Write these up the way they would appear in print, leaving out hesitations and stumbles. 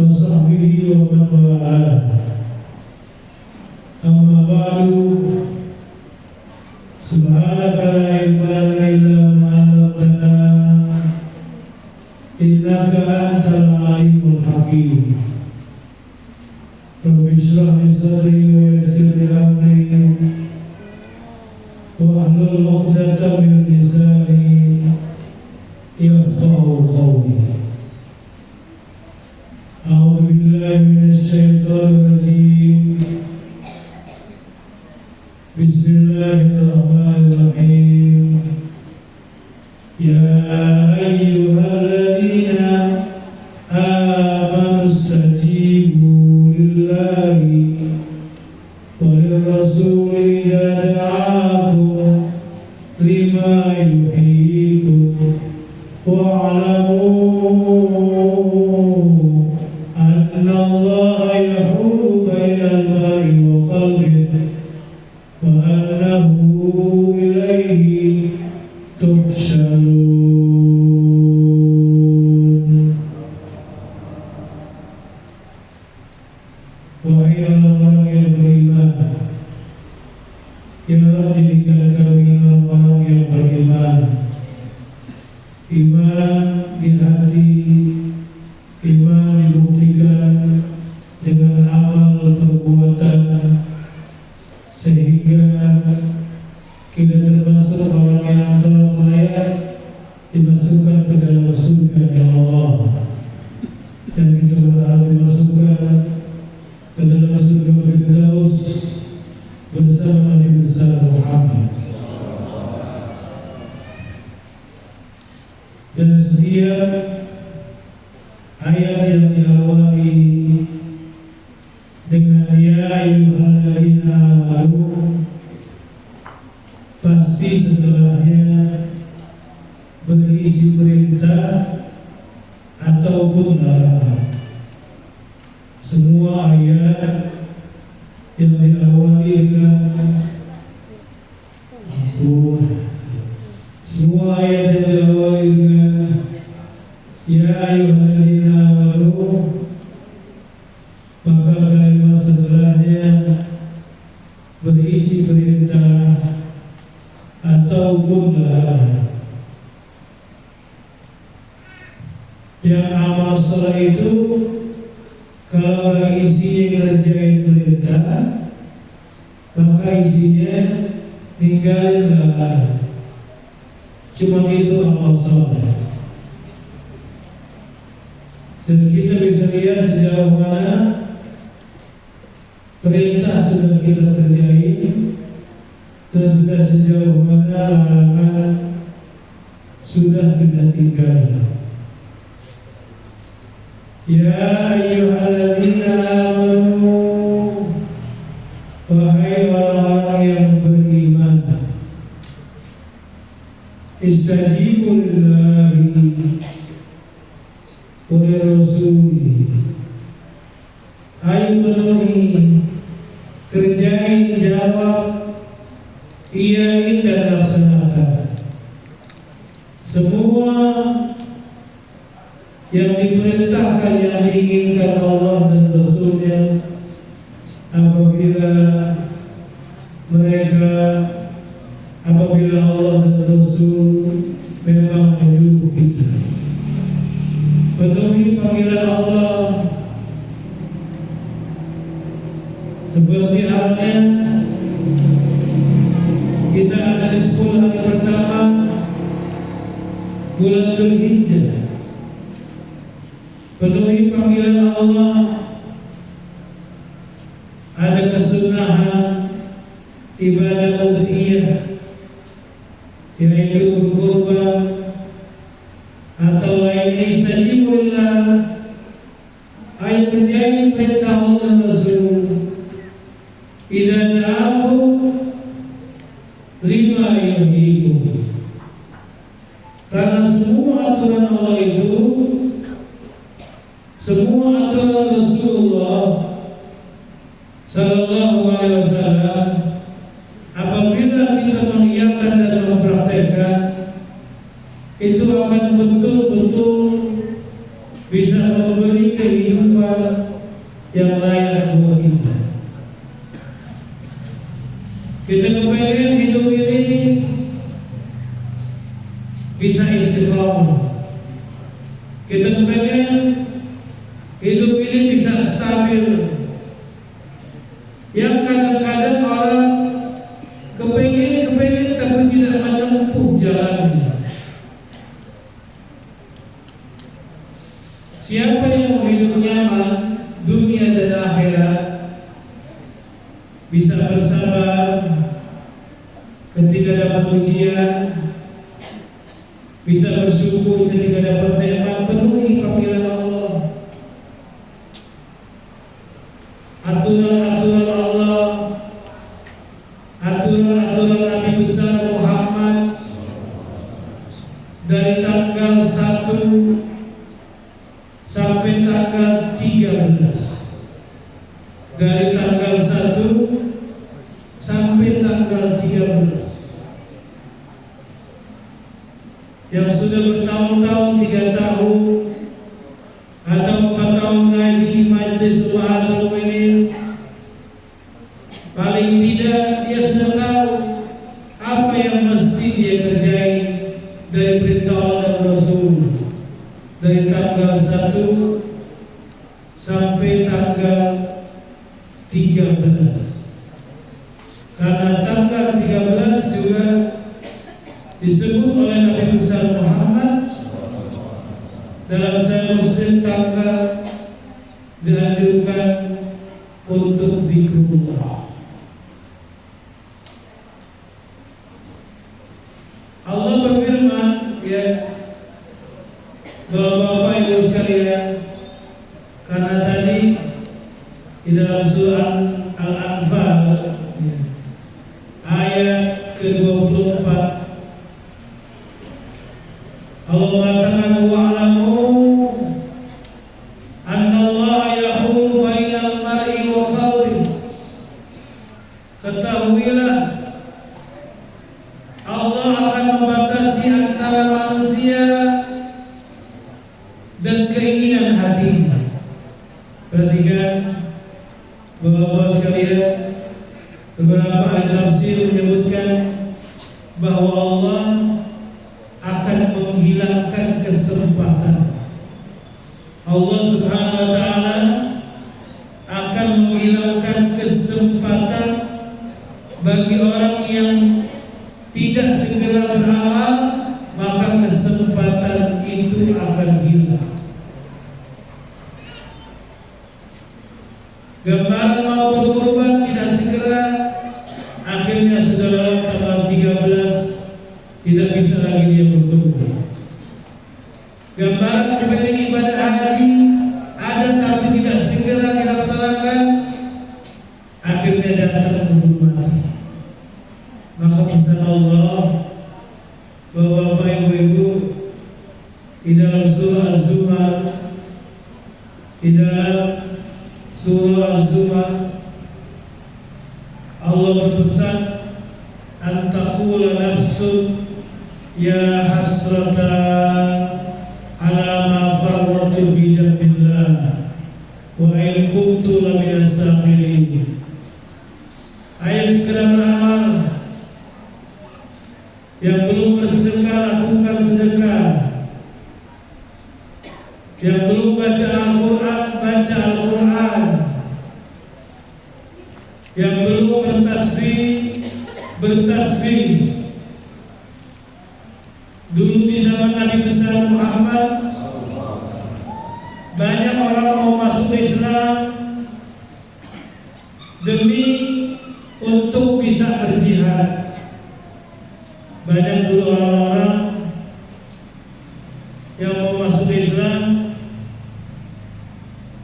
وصحبه ومن والاه. أما بعد سبحانك لا علم لنا إلا ما علمتنا إنك أنت العليم الحكيم. رب اشرح لي صدري ويسر لي أمري واحلل عقدة من لساني يفقهوا قولي. أعوذ بالله من الشيطان الرجيم. بسم الله الرحمن الرحيم. يا أيها الذين آمنوا استجيبوا لله وللرسول إذا دعاكم لما يحييكم واعلموا أن الله يحول بين المرء وقلبه وأنه إليه تحشرون. Wahai orang-orang yang beriman, ya Allah, jadikan kami orang-orang yang beriman. Iman di hati, iman dibuktikan dengan amal perbuatan, sehingga kita termasuk orang yang telah layak dimasukkan ke dalam surga Allah, dan kita berharap dimasukkan ke dalam surga Firdaus bersama Nabi besar Muhammad. Dan setiap ayat yang diawali dengan ya ayyuhalladzina amanu, pasti setelahnya berisi perintah ataupun larangan. Semua ayat yang diawali dengan semua ayat yang diawali dengan ya ayyuhalladzina amanu, maka kalimat setelahnya berisi perintah ataupun larangan. Yang amal salah itu kalau isinya ngerjain perintah, maka isinya ninggalin larangan. Cuma itu amal saleh. Dan kita bisa lihat sejauh mana perintah sudah kita kerjain, dan sudah sejauh mana larangan sudah kita tinggali. Ya ayyuhalladzina amanu, wahai orang-orang yang beriman, istajibu lillahi wa lirrasuli, ayo penuhi, kerjain, jawab, iyain dan laksanakan semua yang diperintahkan, yang diinginkan Allah dan Rasulnya. Apabila Allah dan Rasul memang menyuruh kita penuhi panggilan Allah, seperti halnya kita ada di 10 hari pertama bulan Dzulhijjah. Penuhi panggilan Allah. Ada kesunahan ibadah udhiyah, yaitu berkurban atau lainnya. Istajibullah, ayat menjadi perintah Allah Rasul. Idza da'akum lima yuhyikum, karena semua aturan Allah itu, semua aturan Rasulullah Sallallahu Alaihi Wasallam, apabila kita mengiyakan dan mempraktekkan, itu akan betul-betul bisa memberi kehidupan yang layak buat kita. Kita kepengen hidup ini bisa istiqomah. Kita kepengen hidup ini bisa stabil. Yang kadang-kadang orang kepengen tapi tidak menempuh jalannya. Siapa yang mau hidup nyaman dunia dan akhirat, bisa bersabar ketika dapat ujian, bisa bersyukur ketika dapat nikmat, penuhi panggilan Allah, aturan-aturan Allah, aturan-aturan Nabi besar Muhammad dari tanggal 1 sampai tanggal 13. Dari tanggal 1 sampai tanggal 13. Yang sudah bertahun-tahun, 3 tahun atau 4 tahun ngaji di Majelis Ummahatul Mukminin, paling tidak dia sudah tahu apa yang mesti dia kerjain dari perintah Allah dan Rasul. Dari tanggal 1 sampai tanggal 13. Karena tanggal 13 juga disebut oleh Nabi besar Muhammad dalam Sahih Muslim, tanggal dianjurkan untuk zikrullah. Allah berfirman, ya Bapak-bapak Ibu sekalian, karena tadi di dalam surah Al-Anfal ayat ke-24 Allah mengatakan wa'lamu annallaha yahulu bainal mar'i wa qalbi. Ketahuilah Allah akan membatasi antara manusia dan keinginan hatinya. Perhatikan bapak-bapak sekalian, beberapa ahli tafsir menyebutkan bahwa Allah akan menghilangkan kesempatan. Allah Subhanahu wa taala akan menghilangkan kesempatan bagi orang yang tidak segera beramal, maka kesempatan itu akan hilang. Gambaran mau berkorban tidak segera, akhirnya sudah lewat tanggal 13, tidak bisa lagi dia berkorban. Gambaran kepengen ibadah haji ada tapi tidak segera dilaksanakan, akhirnya datang kebun mati. Maka pesan Allah, Bapak-bapak Ibu-ibu, di dalam surah Az-Zumar, di dalam surah Az-Zumar Allah berpesan, antakula nafsun ya hasrata ala ma farratu fi jambillah wa in kuntu laminas sabirin. Ayo segera beramal. Yang belum bersedekah, lakukan sedekah. Yang belum baca Al-Quran, baca Al-Quran. Yang belum bertasbih, bertasbih. Dulu di zaman Nabi besar Muhammad, banyak orang mau masuk Islam demi untuk bisa berjihad. Banyak dulu orang-orang yang mau masuk Islam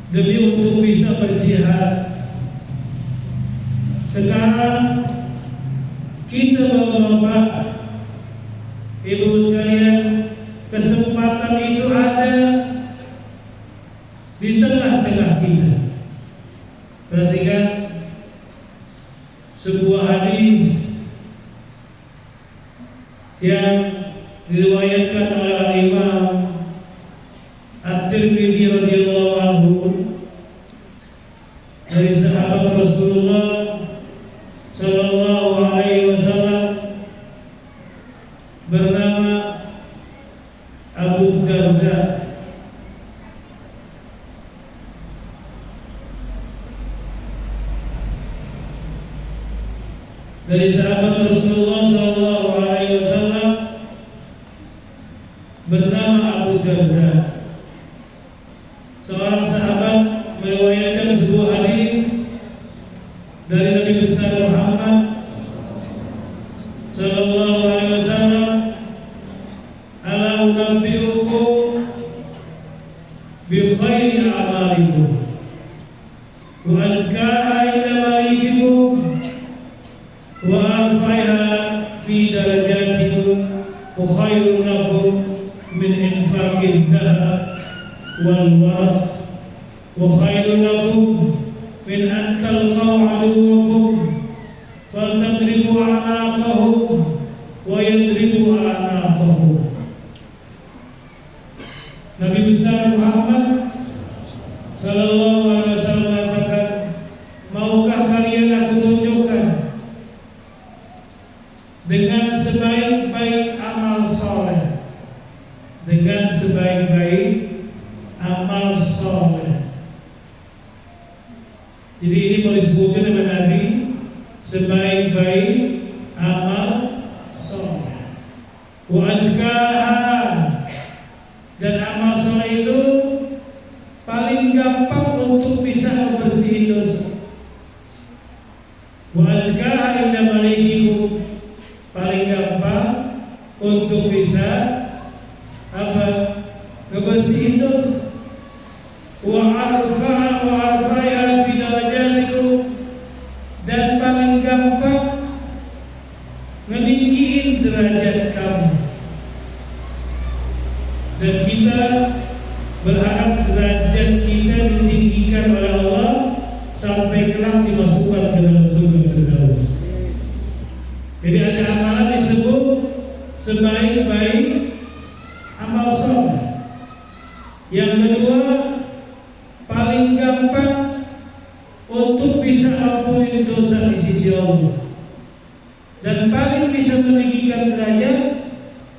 demi untuk bisa berjihad. Sekarang kita bapak-bapak, ibu sekalian, kesempatan itu ada di tengah-tengah kita. Perhatikan sebuah hadis yang diriwayatkan oleh Imam At-Tirmidzi dari sahabat Rasulullah Sallallahu Alaihi Wasallam bernama Abu Darda. Dari sahabat Rasulullah Sallallahu Alaihi Wasallam bernama Abu Darda. Seorang sahabat meriwayatkan sebuah hadis dari Nabi besar Muhammad Sallallahu Alaihi Wasallam, ala unabbiukum bi khairi a'malikum wa azkaha inda malikikum wa arfaiha fi darajatikum wa khairun lakum min infaqid dhahab wal waraq wa khairun lakum min an talqaw aduwakum fatadribu a'naqahum wa yadribu a'naqahum. Nabi besar Muhammad Sallallahu Alaihi Wasallam mengatakan, maukah kalian aku tunjukkan dengan sebaik-baik amal soleh, dengan sebaik-baik amal soleh. Jadi ini boleh disebutkan oleh Nabi sebaik-baik amal soleh. Wa azkaha, dan amal soleh itu paling gampang untuk bisa membersihkan dosa. Wa azkaha inda malikikum, paling gampang untuk bisa ngebersihin dosa. Wa arfa'ya fi darajatikum, dan paling gampang meninggiin derajat kamu. Dan kita berharap derajat kita ditinggikan oleh Allah sampai kelak dimasukkan ke dalam surga Firdaus. Jadi ada amalan disebut sebaik-baik amal soleh. Yang kedua, paling gampang untuk bisa ampuni dosa di sisi Allah, dan paling bisa meninggikan derajat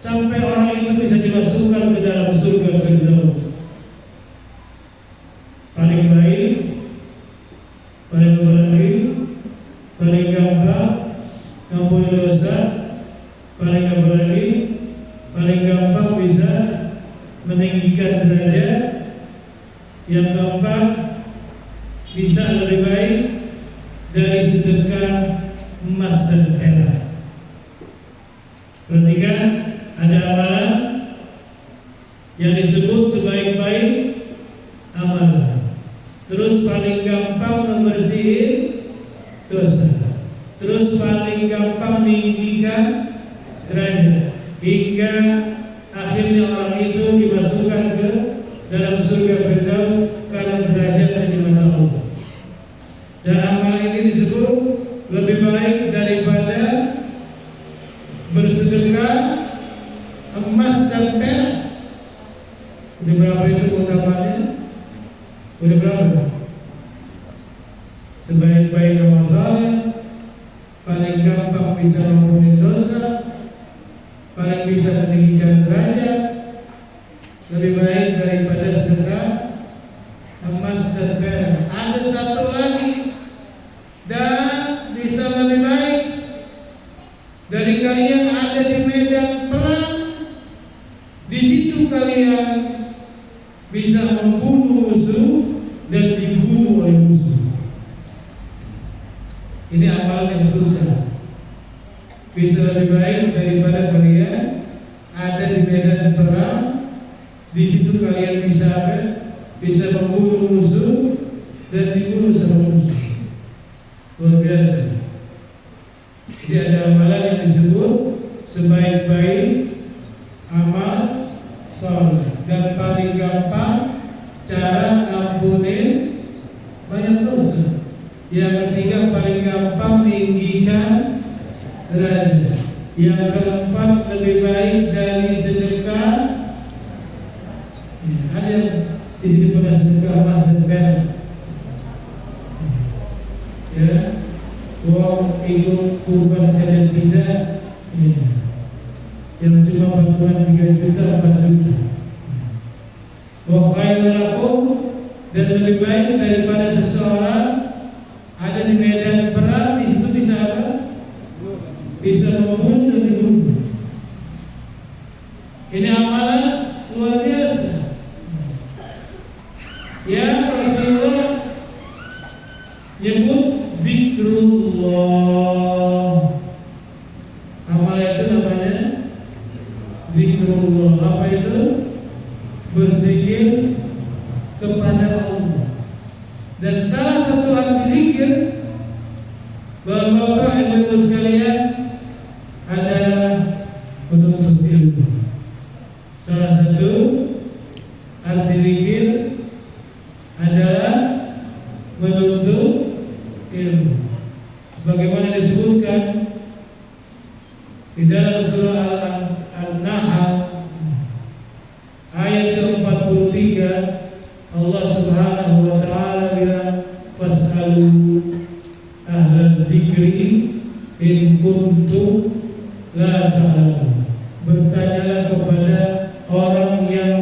sampai orang itu bisa dimasukkan ke dalam surga Firdaus. Paling baik, paling berarti, paling gampang ampuni dosa, paling berarti, paling gampang bisa meninggikan derajat, yang gampang bisa lebih baik dari sedekah emas dan perak. Perhatikan, ada amalan yang disebut sebaik-baik amalan, terus paling gampang membersihin dosa, terus paling gampang meninggikan derajat, hingga akhirnya orang itu dimasukkan ke dalam surga Firdaus karena derajatnya di mata Allah. Dan amal ini disebut lebih baik daripada bersedekah emas dan perak. Udah berapa itu keutamaannya? Udah berapa? Sebaik-baik amal saleh, paling gampang bisa mengampuni dosa, paling bisa meninggikan derajat, lebih baik daripada sedekah emas dan perak. Ada satu lagi, dan bisa lebih baik dari kalian ada di medan perang. Di situ kalian bisa membunuh musuh dan dibunuh oleh musuh. Ini amalan yang susah. Bisa lebih baik daripada kalian ada di medan perang. Di situ kalian bisa membunuh musuh dan dibunuh sama musuh. Luar biasa. Jadi ada amalan yang disebut sebaik-baik amal soleh, dan paling gampang cara ngampunin banyak dosa. Yang ketiga, paling gampang meninggikan derajat. Yang keempat, lebih baik dari sedekah. Ada yang di sini pernah sedekah emas dan perak. uang ikut kurban saya tidak, ya. Yang cuma bantuan 3 juta 4 juta. Wa khairul lakum, dan lebih baik daripada seseorang ada di medan perang, itu bisa apa? Bisa membunuh dan dibunuh. Ini amalan luar biasa. Ya, Rasulullah nyebut zikrullah. Amalan itu namanya zikrullah. Apa itu? Berzikir kepada Allah. Dan salah satu arti zikir, Bapak-bapak Ibu sekalian, adalah menuntut ilmu. Salah satu arti zikir adalah menuntut ilmu. Sebagaimana disebutkan di dalam surah An-Nahl ayat ke-43, Allah Subhanahu wa taala bilang, fas'alu ahlan dzikri in kuntum la ta'lamun. Bertanyalah kepada orang yang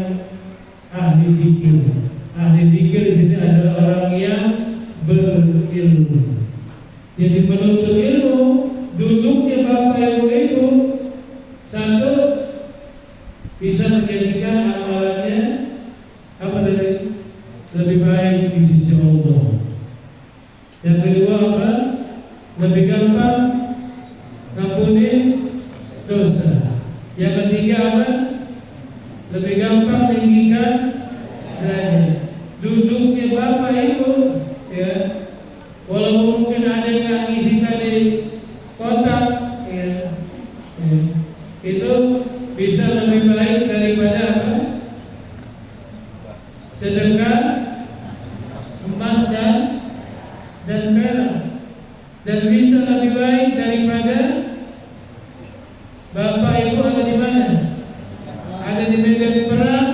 ahli zikir. Ahli zikir di sini adalah orang yang berilmu. Jadi menuntut ilmu, duduknya Bapak Ibu, satu, bisa menjadikan amalannya apa tadi? Lebih baik di sisi Allah. Yang kedua apa? Lebih gampang ngampuni dosa. Yang ketiga apa? Lebih gampang meninggikan derajat. Duduknya Bapak Ibu, ya, walaupun mungkin ada yang ngisi tadi kotak, ya, itu bisa lebih baik daripada apa? Sedekah emas dan perak, dan bisa lebih baik daripada Bapak Ibu ada di mana? Ada di medan perang.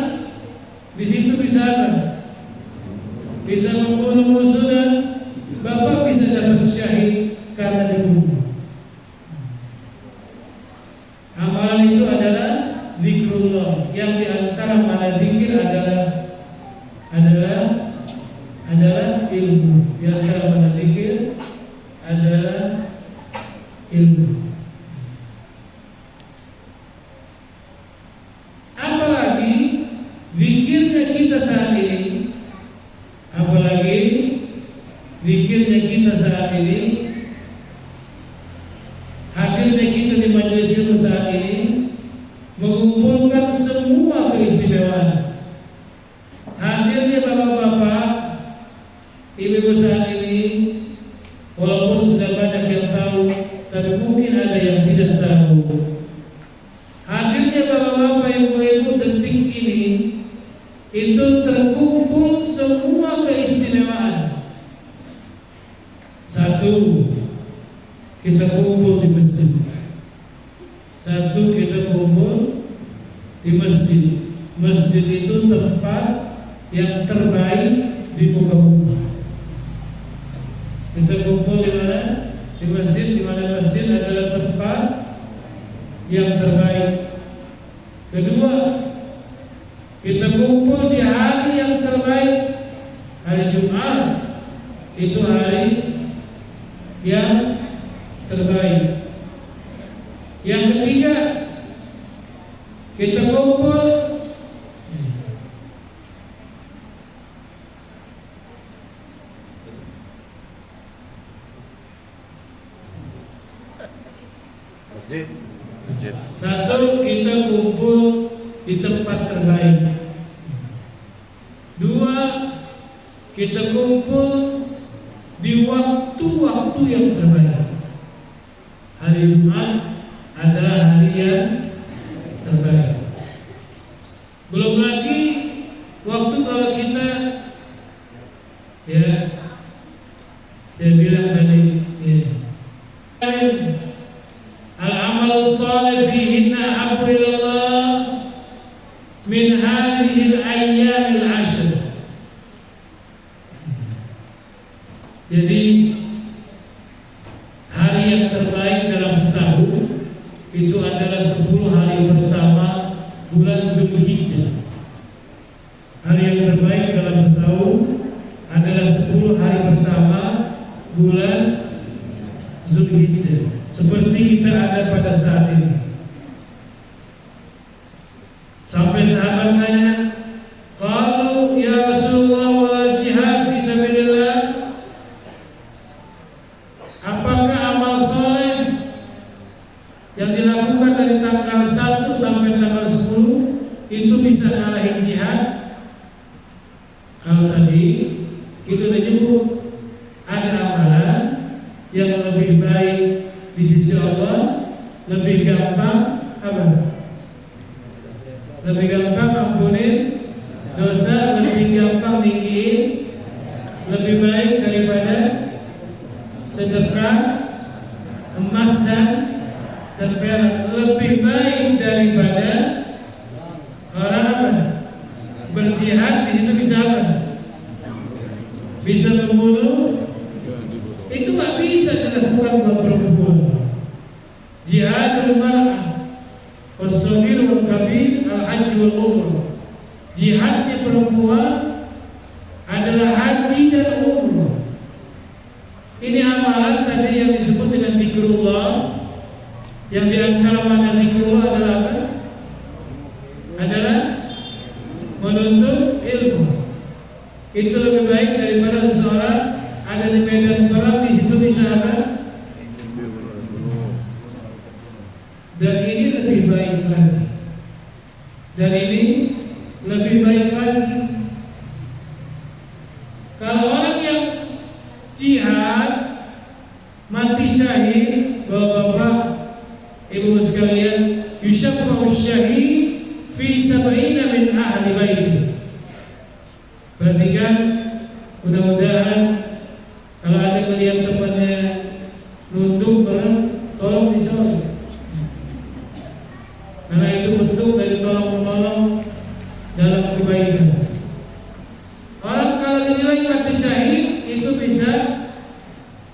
Di situ bisa apa? Bisa membunuh musuh, dan Bapak bisa dapat syahid karena dibunuh. Amalan itu adalah zikrullah. Yang diantara mana zikir adalah ilmu. Di antara mana zikir adalah ilmu. Apalagi zikirnya kita saat ini, hadirnya kita di majelis ilmu saat ini mengumpulkan semua keistimewaan. Hadirnya bapak-bapak, ibu-ibu saat ini, walaupun sudah banyak yang tahu, tapi mungkin ada yang tidak tahu. Hadirnya bapak-bapak, ibu-ibu detik ini, itu terkumpul semua keistimewaan. Satu, kita kumpul di masjid. Satu, kita kumpul di masjid. Masjid itu tempat yang terbaik di muka bumi. Kita kumpul di mana? Di masjid, di mana masjid adalah tempat yang terbaik. Kedua, kita kumpul di hari yang terbaik, hari Jumat. Itu hari yang terbaik. Yang ketiga, kita kumpul masjid. Satu, kita kumpul di tempat terbaik. Dua, kita kumpul di waktu-waktu yang terbaik. Hari Jumat adalah hari yang terbaik. Belum lagi waktu kalau kita, ya, saya bilang tadi, ya, al-amal salih fihinna ahabbu ilallah min hadhihi al-ayyam al-ashr. Jadi 10 hari pertama bulan Dzulhijjah. Hari yang terbaik dalam setahun adalah 10 hari pertama bulan Dzulhijjah. Seperti kita ada pada saat ini. Sampai sahabat tanya, "Qalu ya Rasulullah wal jihad fi sabilillah?" Apakah amal saleh yang dilakukan dari tanggal 1 sampai tanggal 10 itu bisa ngalahin jihad? Kalau tadi kita sudah nyebut ada amalan yang lebih baik di sisi Allah, lebih gampang apa? Lebih gampang ampunin dosa, lebih gampang ninggiin, lebih baik daripada sedekah emas dan perak, lebih baik daripada orang apa? Berjihad. Di situ bisa apa? Bisa membunuh. Itu nggak bisa dilakukan oleh perempuan. Jihadul mar'ah was-saghir wal kabir al-hajj wal umrah. Jihadnya perempuan adalah haji dan umrah. Ini amalan tadi yang disebut dengan zikrullah. Yang diantara makna zikrullah adalah apa? Adalah menuntut ilmu. Itu lebih baik daripada seseorang ada di medan perang, di situ bisa apa? Dan ini lebih baik lagi. Dan ini lebih baik lagi. Kalau orang yang jihad mati syahid, bapak-bapak, ibu sekalian, yusyaffahu syahid fi 70 min ahli baiti. Perhatikan, mudah-mudahan kalau ada melihat temannya nunduk bareng, tolong dicolok. Karena itu bentuk dari tolong-menolong dalam kebaikan. Orang kalau dinilai mati syahid itu bisa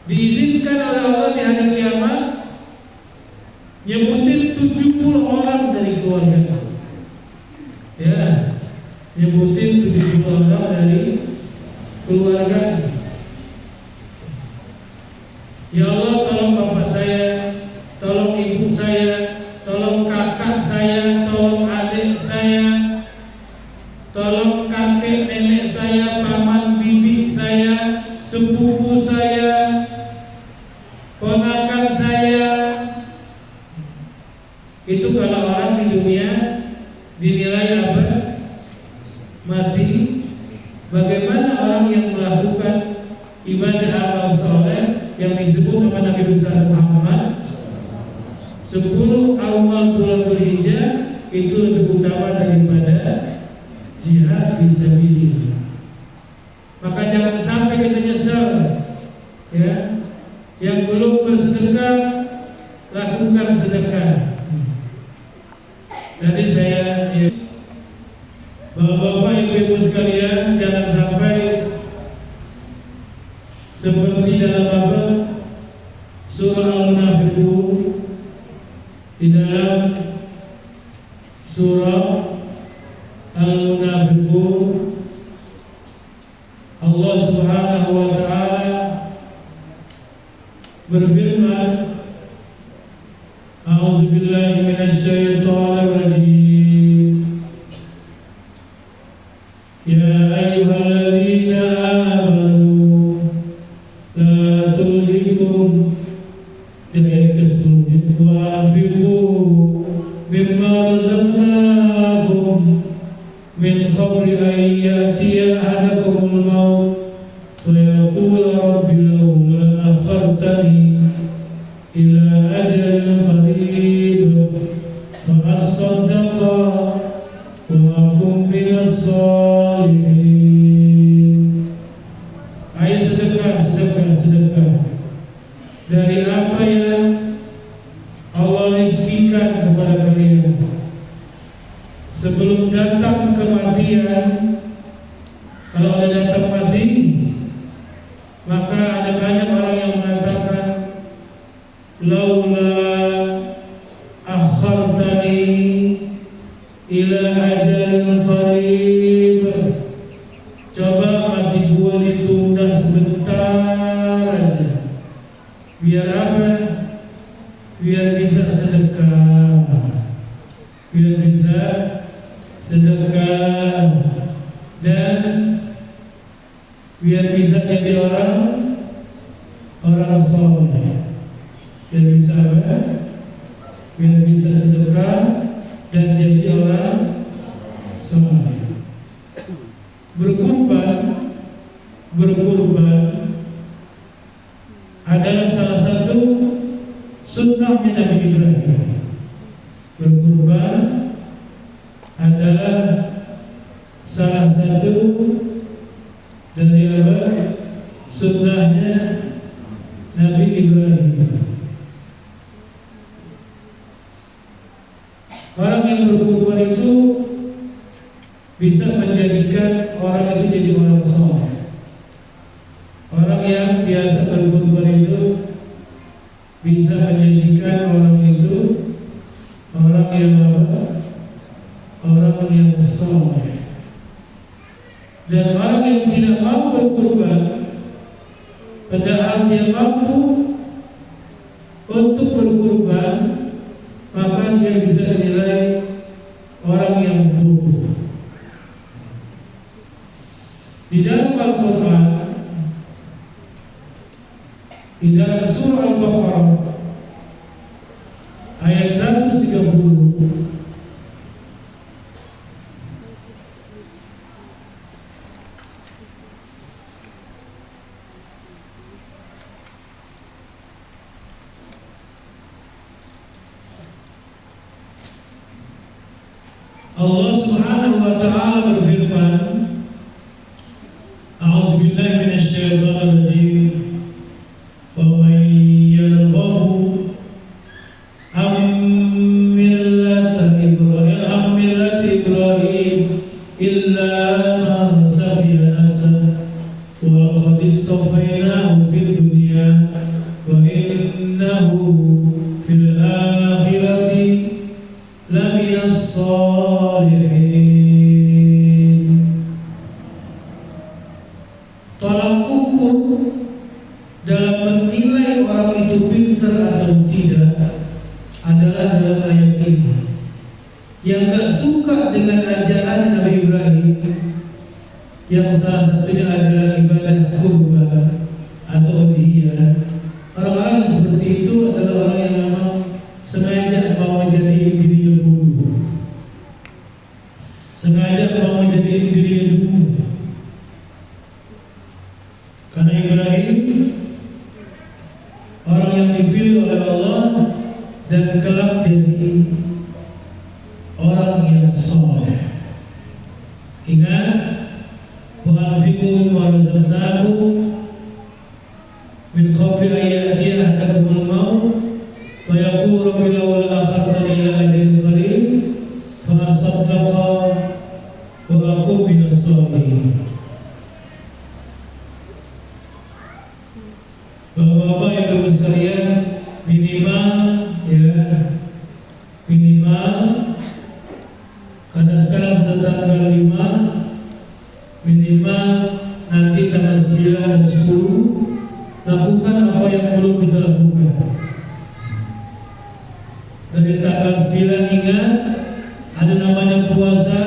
diizinkan oleh Allah di hari kiamat nyebutin 70 orang dari keluarga. Ya, nyebutin 70 orang dari keluarga. Ya Allah, tolong bapak saya, tolong ibu saya, tolong kakak saya, tolong adik saya, tolong kakek nenek saya, paman bibi saya, sepupu saya, ponakan saya. Itu kalau orang di dunia dinilai apa? Mati. Bagaimana orang yang melakukan ibadah amal soleh yang disebut oleh Nabi besar Muhammad 10 awal bulan Dzulhijjah itu lebih utama daripada jihad fisabilillah. Maka jangan sampai kita nyesal, ya. Yang belum bersedekah, lakukan sedekah. Jadi saya, ya, bapak-bapak, ibu-ibu sekalian, jangan sampai seperti dalam apa? Surah Al-Munafiqun. Di dalam surah Al-Munafiqun, Allah Subhanahu wa taala berfirman, A'udzubillahi minasyaitonir rajim. Ya ayyuhalladzina amanu la tulhikum wa anfiqu mimma razaqnakum min qabli an ya'tiya ahadakumul maut fa yaqula rabbi lawla akhartani ila ajalin qarib fa asaddaqa wa akum minas salihin. Ayo sedekah dari apa yang Allah rizkikan kepada kalian sebelum datang kematian. Kalau ada datang mati, maka ada banyak orang yang mengatakan laula akhartani Biar apa? Biar bisa sedekah, biar bisa sedekah, dan biar bisa jadi orang soleh. Biar bisa apa? Biar bisa sedekah dan jadi orang soleh. Berkurban adalah salah satu sunnahnya Nabi Ibrahim. Berkurban adalah salah satu dari apa? Sunnahnya Nabi Ibrahim. Orang yang berkurban itu bisa menjadikan orang itu jadi orang soleh. Orang yang biasa berkurban itu bisa menjadikan orang itu orang yang apa? Orang yang soleh. Dan orang yang tidak mau berkurban, padahal dia mampu untuk berkurban, maka dia bisa dinilai orang yang bodoh. Di dalam Al-Quran, di dalam surah Al-Baqarah ayat 130, Allah Subhanahu wa taala berfirman, A'udzubillahi minasyaitonir rajim. Wa may yarghabu am millati Ibrahim illa man safiha nafsahu wa laqad istafaynahu fid dunya wa innahu fil akhirati laminas salihin. Tolak ukur dalam menilai orang itu pintar atau tidak adalah dalam ayat ini. Yang gak suka dengan ajaran Nabi Ibrahim, yang salah satunya adalah ibadah kurban atau udhiyah, orang-orang yang seperti itu adalah orang yang memang sengaja mau menjadi dirinya dulu, sengaja mau menjadi dirinya dulu. Karena Ibrahim orang yang dipilih oleh Allah dan kelak jadi orang yang soleh. Ingat, wa anfiqu mimma razaqnakum min qabli an ya'tiya ahadakumul maut fa yaqulu rabbi lawla akhartani ila ajalin qarib fa asaddaqa wa akun minas shalihin. Bapak-bapak yang Ibu sekalian, minimal karena sekarang sudah tanggal 5, minimal nanti tanggal 9 dan 10 lakukan apa yang perlu kita lakukan. Dari tanggal 9 ingat ada namanya puasa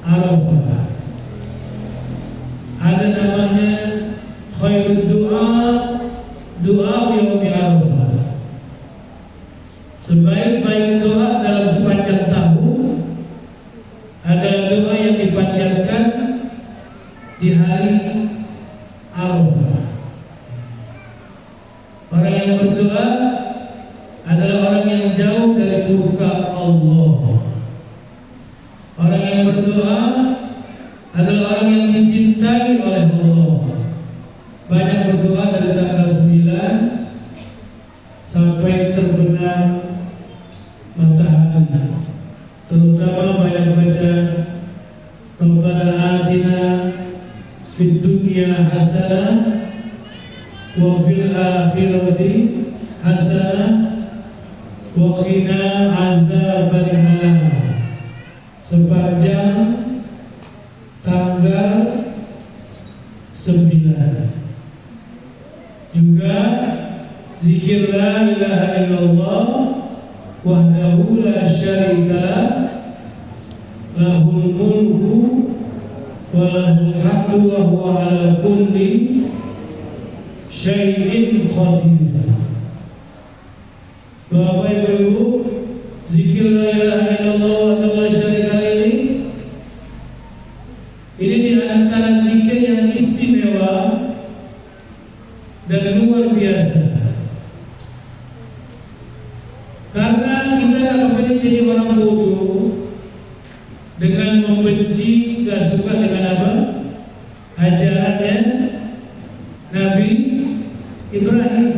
Arafah, ada namanya khairul doa yaumi Arafah. Sebaik-baik doa dalam sepanjang tahun adalah doa yang dipanjatkan di hari Arafah. Orang yang berdoa adalah orang yang jauh dari murka Allah. Orang yang berdoa adalah orang yang dicintai oleh Allah. Banyak berdoa dari tanggal 9 sampai terbenam matahari. Terutama banyak baca Rabbana atina fid dunya hasanah wa fil akhirati hasanah wa qina azabannar sepanjang tanggal 9. juga zikir la ilaha illallah wahdahu la syarika lahul mulku wa lahul hamdu wa huwa ala kulli syai'in qadir. Bapak Ibu, zikir la ilaha illallah wahdahu la syarika ini di antara zikir yang istimewa dan luar biasa. Karena kita kepengen jadi orang bodoh dengan membenci, gak suka dengan apa? Ajarannya Nabi Ibrahim.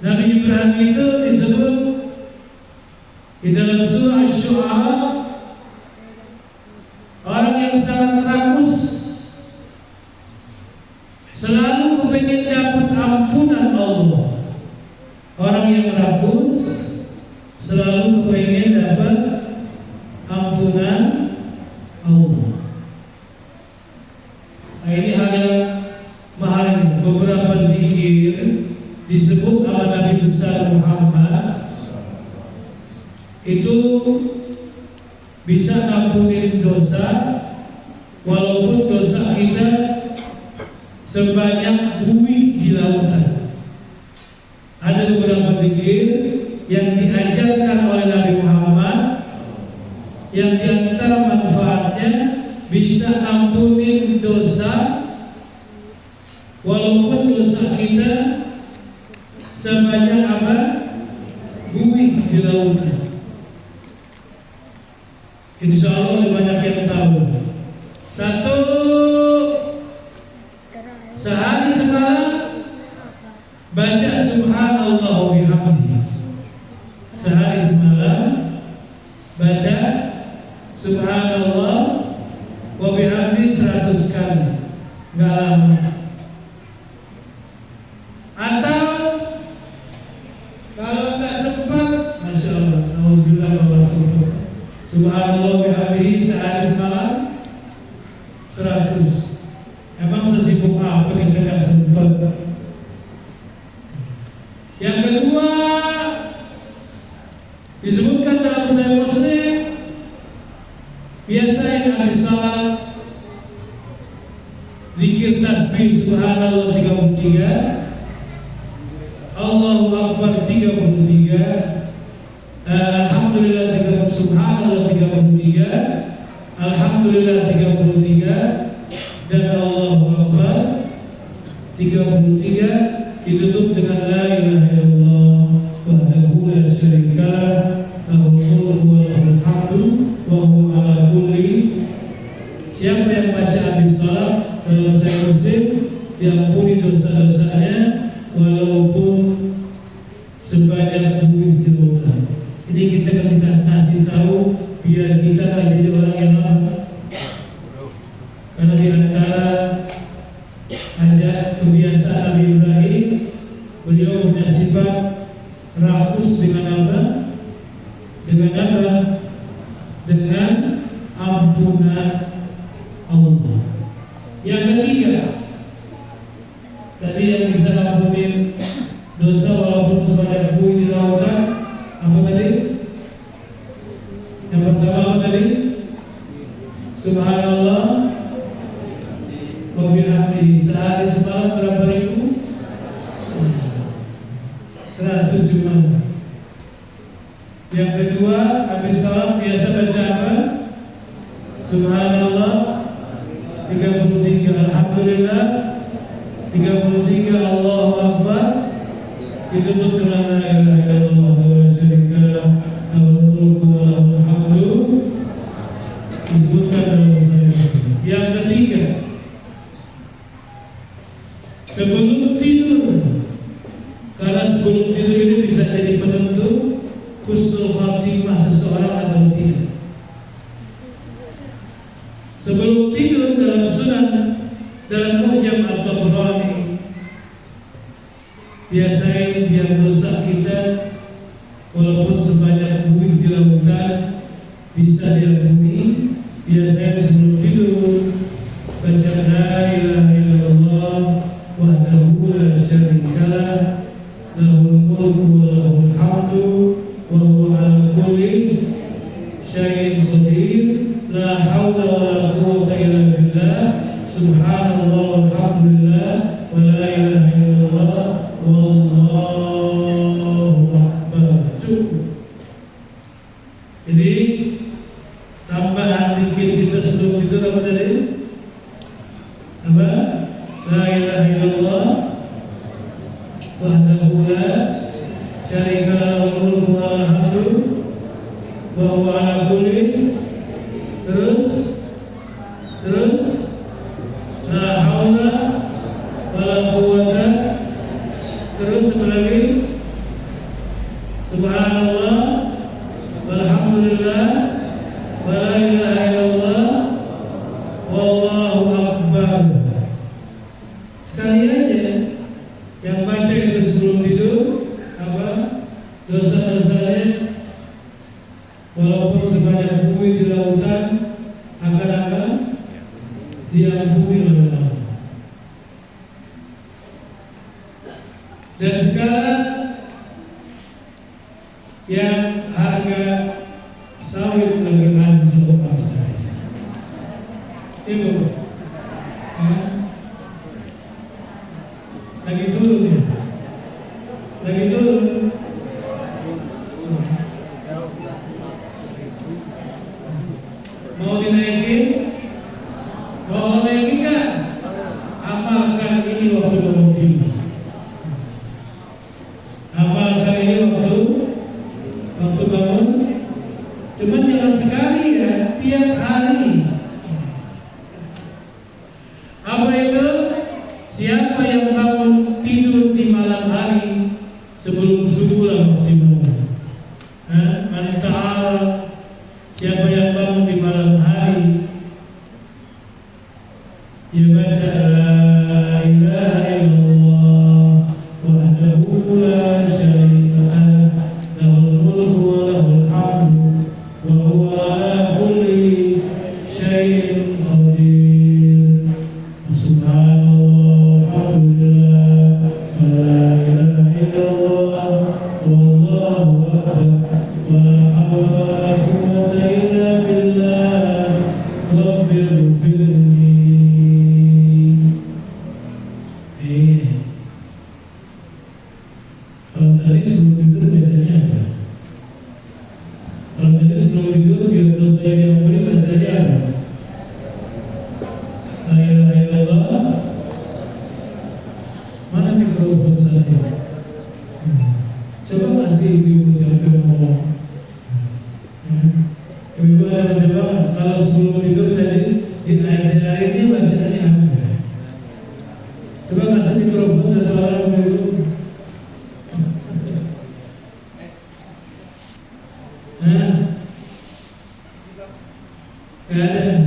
Nabi Ibrahim itu disebut di dalam surah Asy-Syu'ara orang yang sangat rakus, selalu kepengen dapat ampunan Allah. Orang yang rakus selalu kepengen dapat ampunan Allah. Nah, ini hal yang mahal. Beberapa zikir disebut sama Nabi besar Muhammad itu bisa ngampunin dosa, walaupun dosa kita sebanyak buih di lautan. Ada beberapa zikir yang diajarkan oleh Nabi Muhammad yang diantara manfaatnya bisa ampunin dosa, walaupun dosa kita sebanyak apa? Buih di lautan. Insya Allah banyak yang tahu. Satu, sehari semalam baca subhanallah wa bihamdihi. Sehari semalam baca subhanallah wa bihamdihi 100 kali. Enggak lama. Atau kalau enggak sempat, masya Allah, alhamdulillah Allah subhanallah wa bihamdihi sehari semalam 100. Emang sesibuk apa kita enggak sempat? Yang kedua disebutkan dalam Sahih Muslim, biasanya habis salat zikir tasbih subhanallah 33, Allahu Akbar 33, alhamdulillah 33, subhanallah 33, alhamdulillah 33, dan Allahu Akbar 33, ditutup dengan la ilaha illallah wahdahu la syarikalah lahul mulku wa lahul hamdu wa huwa ala kulli. Siapa yang baca habis salat dalam Sahih Muslim diampuni dosa-dosanya walaupun sebanyak buih di lautan. Ini kita kasih tahu biar kita tidak jadi orang yang lama. Karena di antara ada kebiasaan Nabi Ibrahim, beliau punya sifat rakus dengan apa? Dengan apa? Dengan ampunan Allah. Yang ketiga, tadi yang bisa ampunin dosa walaupun sebanyak buih di lautan, apa tadi? Yang pertama apa tadi? Subhanallah wa bihamdihi. Sehari semalam berapa ribu? 100 cuma. Yang kedua, habis salat biasa baca apa? Subhanallah 33, alhamdulillah 33, Allahu Akbar, ditutup dengan la ilaha illallah wa la syarikalah lahul mulku wa lahul hamdu, disebutkan dalam Sahih Muslim. Yang ketiga, sebelum tidur, karena sebelum tidur ini bisa jadi penentu husnul khatimah seseorang atau tidak. Sebelum tidur dalam sunan, dalam Mu'jam At-Tabrani, biasanya biar dosa kita walaupun sebanyak buih di lautan bisa diampuni. Biasanya sebelum tidur baca la ilaha illallah wa la ilaha illallah wahdahu la syarika lahu mulku wa lahul hamdu wa huwa ala kulli terus la haula wa la quwwata terus lagi subhanallah walhamdulillah wa la ilaha illallah wallahu akbar. Sekali aja yang baca itu sebelum tidur dosa-dosanya walaupun sebanyak bumi di lautan akan diampuni oleh Allah. Dan sekarang yang harga sawit lagi anjlok habis. Ibu, lagi turun ya? Lagi turun. Mau dinaikin? Mau naikin kan? Amalkan ini waktu bangun tidur. Amalkan ini waktu bangun. Cuman jangan sekali ya, tiap hari. Apa itu? Siapa yang bangun tidur di malam hari sebelum subuh lah maksimal. Man ta'ala, siapa yang bangun di malam hari dia baca la ilaha illallah wahdahu la syarika lahu lahul mulku wa lahul hamdu wa huwa ala kulli syai'in qadir. Subhanallah walhamdulillah wa la ilaha illallah wallahu akbar wa la hawla wa la quwwata illa billah rabbighfirli. Kalau tadi sebelum tidur bacanya apa? Kalau tadi sebelum tidur biar dosa yang diampuni bacanya apa? La ilaha illallah. Mana mikrofon saya? Coba kasih ibu siapa yang ngomong. Ibu ada mencoba kalau sebelum tidur tadi diajarinnya bacanya apa? Coba kasih mikrofon satu orang ibu. Gak ada.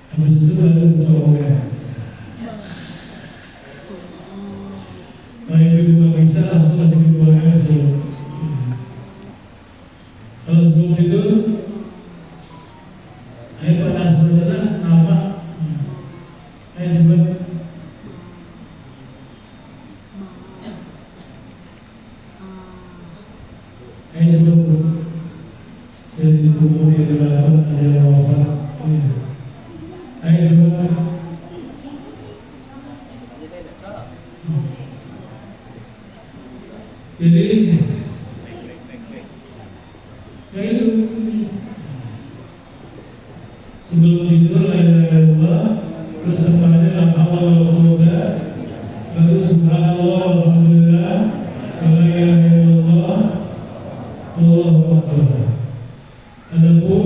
Habis itu baru coba. Kalau ibu nggak bisa langsung aja ketuanya sebelum. Kalau sebelum tidur, ayo panas saja nama. Ayo cepat. Ayo cepat. Saya ditunggu di depan ada yang wafat. Ayo cepat. Jadi ya itu sebelum tidur la ilaha illallah terus setelahnya la haula wala quwwata baru subhanallah walhamdulillah wa la ilaha illallah Allahu akbar. Adapun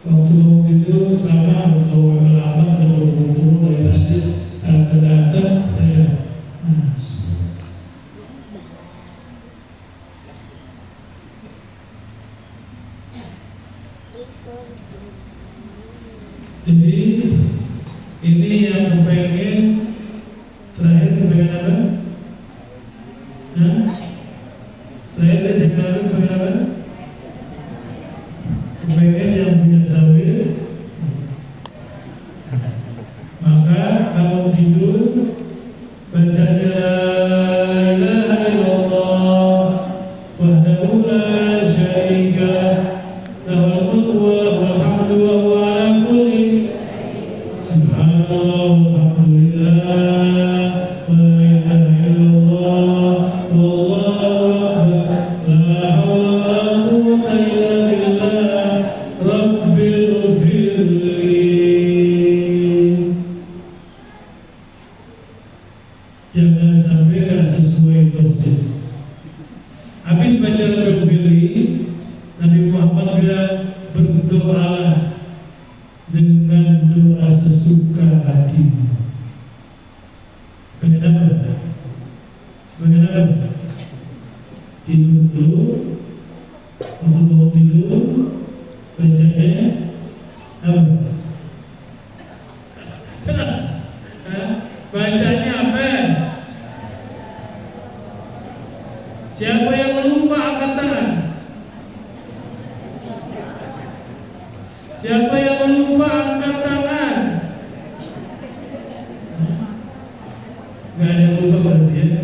waktu mau tidur sama atau lambat kalau turun dari masjid datang saya jadi ini yang pengen terakhir pengen apa? Terakhir saya pengen apa? Pengen yang punya sawit maka bangun tidur bacanya la ilaha illallah wahdahu la syarika lahul mulku wa lahul hamdu wa huwa ala kulli subhanallah walhamdulillah wa la ilaha Nabi Muhammad bilang, berdoalah dengan doa sesuka hatimu. Pengen apa? Pengen apa? Tidur dulu, waktu mau tidur, bacanya apa? Terus, bacanya apa? Siapa yang lupa angkat tangan? Siapa yang lupa angkat tangan? Gak ada yang lupa berarti ya?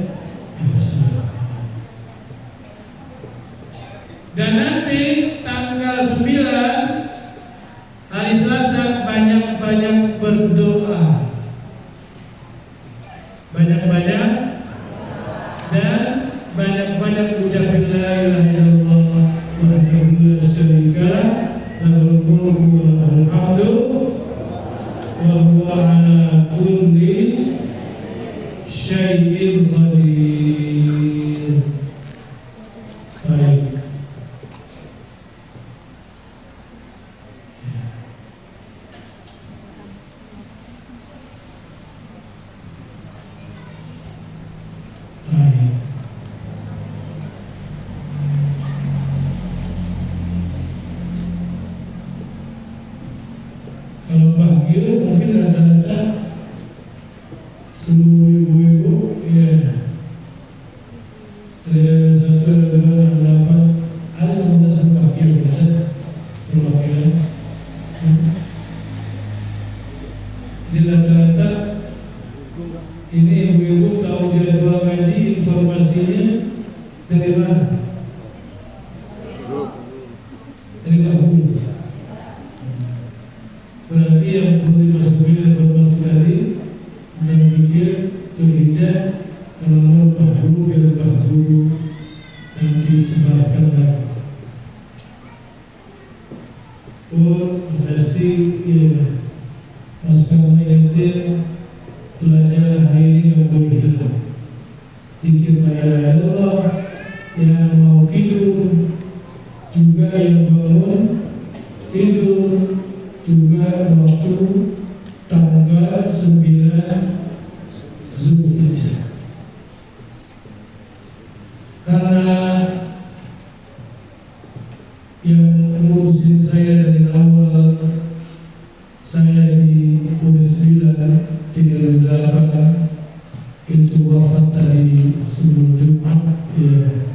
Dan nanti tanggal 9 hari Selasa banyak-banyak berdoa, banyak-banyak dan banyak-banyak ucapin la ilaha illallah wahdahu la syarika lah lahul mulku wa lahul hamdu wa huwa ala kulli syai'in qadir. Baik. Kalau bahagia mungkin rata-rata seluruh ibu-ibu ya ada 1, 2, 8 ada yang sudah bahagia kan? Perwakilan ini rata-rata ini ibu-ibu tahu jadwal ngaji informasinya dari mana? Dari dahulu. Berarti yang perlu dimasukin informasi tadi jangan pikir curiga kalau lebah guru biar lebah guru nanti sebarkan lagi. Pasti ya mas kami nanti belajar hari ini nggak boleh hilang. Zikir la ilaha illallah, yang mau tidur juga yang bangun tidur juga waktu tanggal 9 Zulhijjah. Karena yang ngurusin saya dari awal, saya di UNS 9 38 itu wafat tadi sebelum Jumat ya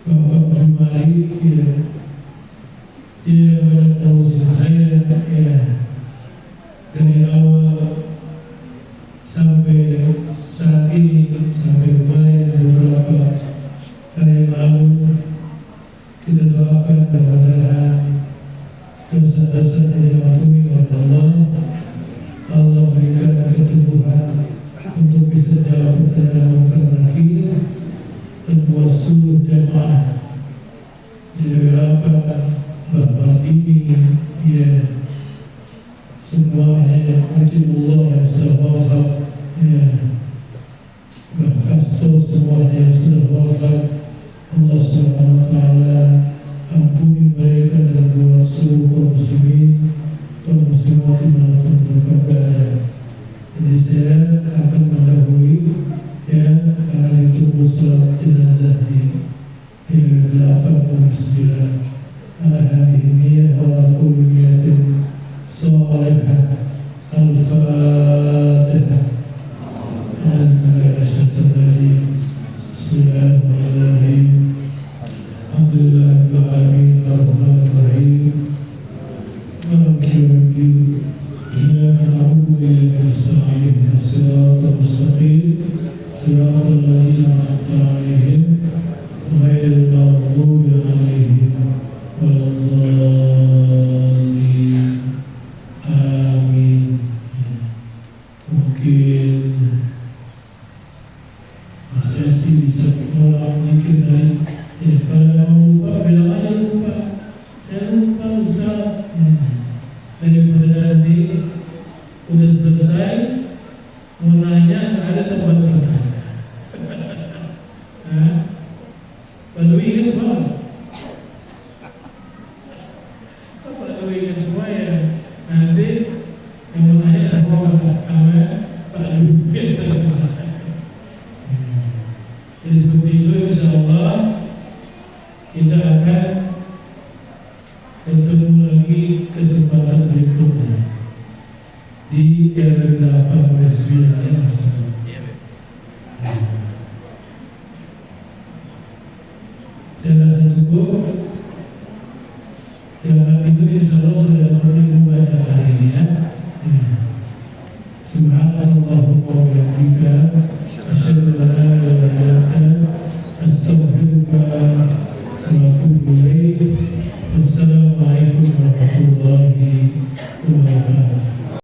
Bapak Jumari dia banyak ngurusin saya ya dari awal sampai saat ini, sampai kemarin beberapa hari lalu. Kita doakan mudah-mudahan dosa-dosanya diampuni oleh Allah. Allah berikan keteguhan untuk bisa jawab pertanyaan Munkar Nakir dan buat seluruh jamaah di beberapa bahwa ini ya semuanya yang Allah yang sudah wafat ya bahkan semuanya yang sudah wafat Allah SWT ampuni mereka dan buat seluruh kaum muslimin dan muslimat dimanapun mereka berada. Jadi saya akan mendahului ya karena ditunggu salat jenazah di 89 على هذه النية وعلى كل نية صالحة. الفاتحة. أعوذ بالله من الشيطان الرجيم. بسم الله الرحمن الرحيم. الحمد لله رب العالمين الرحمن الرحيم مالك يوم الدين إياك نعبد وإياك نستعين اهدنا الصراط المستقيم صراط الذين أنعمت عليهم غير المغضوب عليهم amin. Mungkin Mas Esti bisa orang mikir dari kalau mau lupa bilang aja lupa, saya lupa Ustaz daripada nanti udah selesai mau nanya nggak ada tempat bertanya. Baru ingat semua kita akan bertemu lagi kesempatan berikutnya di RW 8 ya Mas. Saya rasa cukup. Yang itu insya Allah sudah perlu banyak hari ini ya. Subhanallahumma wa bihamdika asyhadu an la ilaha illa anta astaghfiruka wa atubu ilaik. Wassalamualaikum warahmatullahi wabarakatuh.